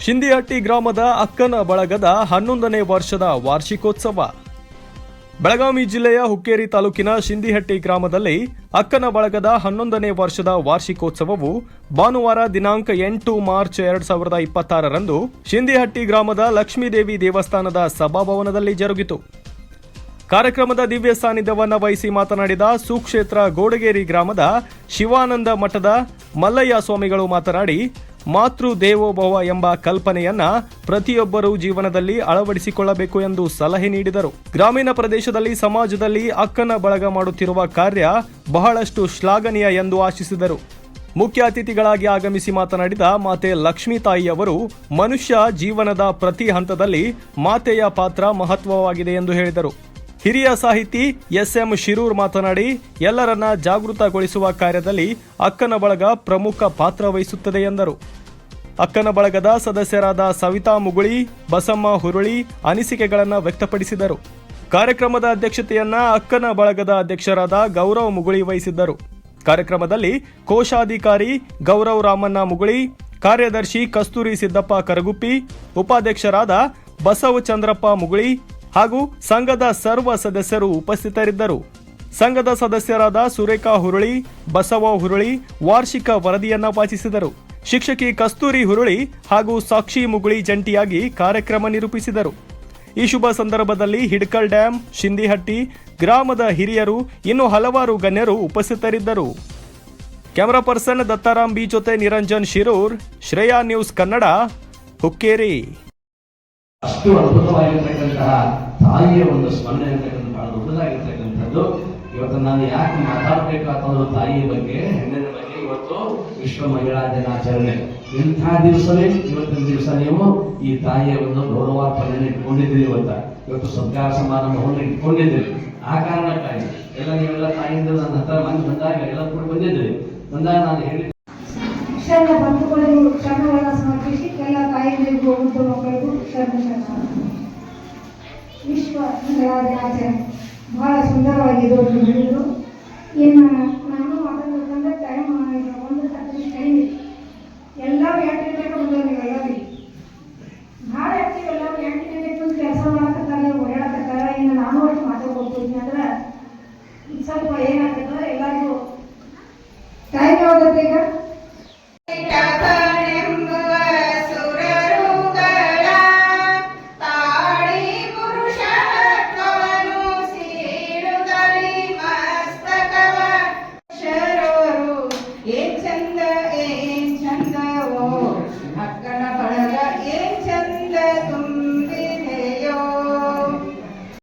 ಶಿಂದಿಹಟ್ಟಿ ಗ್ರಾಮದ ಅಕ್ಕನ ಬಳಗದ 11ನೇ ವರ್ಷದ ವಾರ್ಷಿಕೋತ್ಸವ. ಬೆಳಗಾವಿ ಜಿಲ್ಲೆಯ ಹುಕ್ಕೇರಿ ತಾಲೂಕಿನ ಶಿಂದಿಹಟ್ಟಿ ಗ್ರಾಮದಲ್ಲಿ ಅಕ್ಕನ ಬಳಗದ 11ನೇ ವರ್ಷದ ವಾರ್ಷಿಕೋತ್ಸವವು ಭಾನುವಾರ ದಿನಾಂಕ 8 ಮಾರ್ಚ್ 2026ರಂದು ಶಿಂದಿಹಟ್ಟಿ ಗ್ರಾಮದ ಲಕ್ಷ್ಮೀದೇವಿ ದೇವಸ್ಥಾನದ ಸಭಾಭವನದಲ್ಲಿ ಜರುಗಿತು. ಕಾರ್ಯಕ್ರಮದ ದಿವ್ಯ ಸಾನ್ನಿಧ್ಯವನ್ನ ವಹಿಸಿ ಮಾತನಾಡಿದ ಸುಕ್ಷೇತ್ರ ಗೋಡಗೇರಿ ಗ್ರಾಮದ ಶಿವಾನಂದ ಮಠದ ಮಲ್ಲಯ್ಯ ಸ್ವಾಮಿಗಳು ಮಾತನಾಡಿ, ಮಾತೃ ದೇವೋಭವ ಎಂಬ ಕಲ್ಪನೆಯನ್ನ ಪ್ರತಿಯೊಬ್ಬರೂ ಜೀವನದಲ್ಲಿ ಅಳವಡಿಸಿಕೊಳ್ಳಬೇಕು ಎಂದು ಸಲಹೆ ನೀಡಿದರು. ಗ್ರಾಮೀಣ ಪ್ರದೇಶದಲ್ಲಿ ಸಮಾಜದಲ್ಲಿ ಅಕ್ಕನ ಬಳಗ ಮಾಡುತ್ತಿರುವ ಕಾರ್ಯ ಬಹಳಷ್ಟು ಶ್ಲಾಘನೀಯ ಎಂದು ಆಶಿಸಿದರು. ಮುಖ್ಯ ಅತಿಥಿಗಳಾಗಿ ಆಗಮಿಸಿ ಮಾತನಾಡಿದ ಮಾತೆ ಲಕ್ಷ್ಮೀ ತಾಯಿಯವರು, ಮನುಷ್ಯ ಜೀವನದ ಪ್ರತಿ ಹಂತದಲ್ಲಿ ಮಾತೆಯ ಪಾತ್ರ ಮಹತ್ವವಾಗಿದೆ ಎಂದು ಹೇಳಿದರು. ಹಿರಿಯ ಸಾಹಿತಿ ಎಸ್.ಎಂ. ಶಿರೂರ್ ಮಾತನಾಡಿ, ಎಲ್ಲರನ್ನ ಜಾಗೃತಗೊಳಿಸುವ ಕಾರ್ಯದಲ್ಲಿ ಅಕ್ಕನ ಬಳಗ ಪ್ರಮುಖ ಪಾತ್ರ ವಹಿಸುತ್ತದೆ ಎಂದರು. ಅಕ್ಕನ ಬಳಗದ ಸದಸ್ಯರಾದ ಸವಿತಾ ಮುಗುಳಿ, ಬಸಮ್ಮ ಹುರುಳಿ ಅನಿಸಿಕೆಗಳನ್ನು ವ್ಯಕ್ತಪಡಿಸಿದರು. ಕಾರ್ಯಕ್ರಮದ ಅಧ್ಯಕ್ಷತೆಯನ್ನ ಅಕ್ಕನ ಬಳಗದ ಅಧ್ಯಕ್ಷರಾದ ಗೌರವ್ ಮುಗುಳಿ ವಹಿಸಿದ್ದರು. ಕಾರ್ಯಕ್ರಮದಲ್ಲಿ ಕೋಶಾಧಿಕಾರಿ ಗೌರವ್ ರಾಮಣ್ಣ ಮುಗುಳಿ, ಕಾರ್ಯದರ್ಶಿ ಕಸ್ತೂರಿ ಸಿದ್ದಪ್ಪ ಕರಗುಪ್ಪಿ, ಉಪಾಧ್ಯಕ್ಷರಾದ ಬಸವ ಚಂದ್ರಪ್ಪ ಮುಗುಳಿ ಹಾಗೂ ಸಂಘದ ಸರ್ವ ಸದಸ್ಯರು ಉಪಸ್ಥಿತರಿದ್ದರು. ಸಂಘದ ಸದಸ್ಯರಾದ ಸುರೇಖಾ ಹುರುಳಿ, ಬಸವ ಹುರುಳಿ ವಾರ್ಷಿಕ ವರದಿಯನ್ನ ವಾಚಿಸಿದರು. ಶಿಕ್ಷಕಿ ಕಸ್ತೂರಿ ಹುರುಳಿ ಹಾಗೂ ಸಾಕ್ಷಿ ಮುಗುಳಿ ಜಂಟಿಯಾಗಿ ಕಾರ್ಯಕ್ರಮ ನಿರೂಪಿಸಿದರು. ಈ ಶುಭ ಸಂದರ್ಭದಲ್ಲಿ ಹಿಡ್ಕಲ್ ಡ್ಯಾಂ, ಶಿಂದಿಹಟ್ಟಿ ಗ್ರಾಮದ ಹಿರಿಯರು ಇನ್ನು ಹಲವಾರು ಗಣ್ಯರು ಉಪಸ್ಥಿತರಿದ್ದರು. ಕ್ಯಾಮರಾ ಪರ್ಸನ್ ದತ್ತಾರಾಮ್ ಬಿ ಜೊತೆ ನಿರಂಜನ್ ಶಿರೂರ್, ಶ್ರೇಯಾ ನ್ಯೂಸ್ ಕನ್ನಡ, ಹುಕ್ಕೇರಿ. ಅಷ್ಟು ಅದ್ಭುತವಾಗಿರ್ತಕ್ಕಂತಹ ತಾಯಿಯ ಒಂದು ಸ್ಮರಣೆ ಅಂತಕ್ಕಂಥ ಬಹಳ ದೊಡ್ಡದಾಗಿರ್ತಕ್ಕಂಥದ್ದು. ಇವತ್ತು ನಾನು ಯಾಕೆ ಮಾತಾಡಬೇಕು ಅಂತಂದ್ರೆ ತಾಯಿಯ ಬಗ್ಗೆ, ಹೆಣ್ಣಿನ ಬಗ್ಗೆ. ಇವತ್ತು ವಿಶ್ವ ಮಹಿಳಾ ದಿನಾಚರಣೆ. ಇಂಥ ದಿವಸವೇ ಇವತ್ತಿನ ದಿವಸ ನೀವು ಈ ತಾಯಿಯ ಒಂದು ಗೌರವಾರ್ಪಣೆಯನ್ನು ಇಟ್ಕೊಂಡಿದ್ದೀರಿ. ಇವತ್ತು ಸತ್ಕಾರ ಸಮಾರಂಭವನ್ನು ಇಟ್ಕೊಂಡಿದ್ದೀರಿ. ಆ ಕಾರಣಕ್ಕಾಗಿ ನೀವೆಲ್ಲ ತಾಯಿಯಿಂದ ನನ್ನ ಹತ್ರ ಮಂದಿ ಬಂದಾಗ ಎಲ್ಲ ಕೂಡ ಬಂದಾಗ ನಾನು ಹೇಳಿದ್ದೆ, ಸಮರ್ಪಿಸಿ ಎಲ್ಲ ತಾಯಿಗಳಿಗೂ ಮತ್ತು ಮಕ್ಕಳಿಗೂ ವಿಶ್ವ ಮಹಿಳಾ ದಿನಾಚರಣೆ ಬಹಳ ಸುಂದರವಾಗಿ ದೊಡ್ಡ ಹೇಳಿದರು. ಇನ್ನು ನಾನು ಮಾತಾಡಬೇಕಂದ್ರೆ ಟೈಮ್ ಒಂದು ಟೈಮ್ ಎಲ್ಲರೂ 8 ಗಂಟೆಗೆ ಬಂದವರು. ನೀವೆಲ್ಲರೂ ಭಾಳ ಆ್ಯಕ್ಟಿವ್, ಎಲ್ಲರೂ 8 ಗಂಟೆಗೆ ಬಂದು ಕೆಲಸ ಮಾಡಕತ್ತಾರೆ, ಓಡಾಡಕತ್ತಾರೆ. ಇನ್ನು ನಾನು ಅಷ್ಟು ಮಾತಾಡ್ಕೊಡ್ತೀನಿ ಅಂದ್ರೆ ಈಗ ಸ್ವಲ್ಪ ಏನಾಗ್ತದೆ, ಎಲ್ಲರಿಗೂ ಟೈಮ್ ಯಾವ್ದತ್ತೆ ಈಗ